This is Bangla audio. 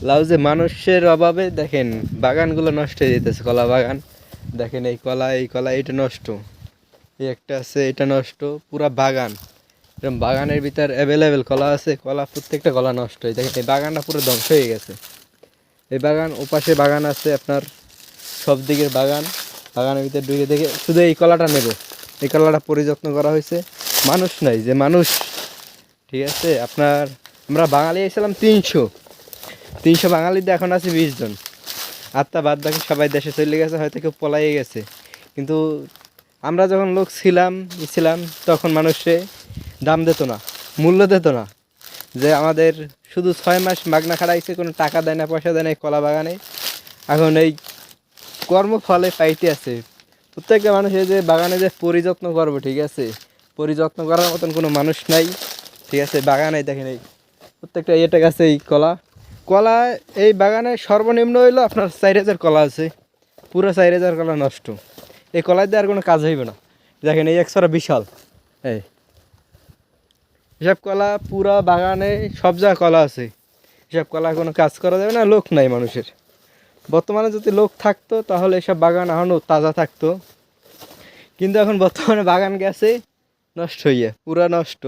লাউ যে মানুষের অভাবে দেখেন বাগানগুলো নষ্ট হয়ে যেতেছে, কলা বাগান দেখেন, এই কলা এটা নষ্ট, এই একটা আছে এটা নষ্ট, পুরা বাগান এরকম বাগানের ভিতর অ্যাভেলেবেল কলা আছে, কলা প্রত্যেকটা কলা নষ্ট হয়ে দেখেন, এই বাগানটা পুরো ধ্বংস হয়ে গেছে। এই বাগান ওপাশে বাগান আছে আপনার, সব দিকের বাগান, বাগানের ভিতরে ঢুকে দেখে শুধু এই কলাটা নেব, এই কলাটা পরিযত্ন করা হয়েছে, মানুষ নাই যে মানুষ, ঠিক আছে আপনার, আমরা বাঙালি এসেছিলাম 300 বাঙালিতে এখন আছে 20 জন, আর তা বাদ বাকি সবাই দেশে চলে গেছে, হয়তো কেউ পলাইয়ে গেছে। কিন্তু আমরা যখন লোক ছিলাম তখন মানুষে দাম দিত না, মূল্য দিত না, যে আমাদের শুধু 6 মাস মাগনা খাড়াইছে, কোনো টাকা দেয় না, পয়সা দেয় না এই কলা বাগানে। এখন এই কর্মফলে পাইতে আছে প্রত্যেকটা মানুষ, এই যে বাগানে যে পরিযত্ন করবো, ঠিক আছে, পরিযত্ন করার মতন কোনো মানুষ নাই, ঠিক আছে। বাগানে দেখেন এই প্রত্যেকটা ইয়েটা গাছে এই কলা, কলা এই বাগানে সর্বনিম্ন হইলো আপনার 4000 কলা আছে, পুরো 4000 কলা নষ্ট, এই কলাই দিয়ে আর কোনো কাজ হইবে না। দেখেন এই একশোটা বিশাল, এই এসব কলা পুরা বাগানে সব জায়গায় কলা আছে, এসব কলা কোনো কাজ করা যাবে না, লোক নাই মানুষের। বর্তমানে যদি লোক থাকতো তাহলে এসব বাগান এখনও তাজা থাকতো, কিন্তু এখন বর্তমানে বাগান গেছে নষ্ট হইয়া, পুরা নষ্ট।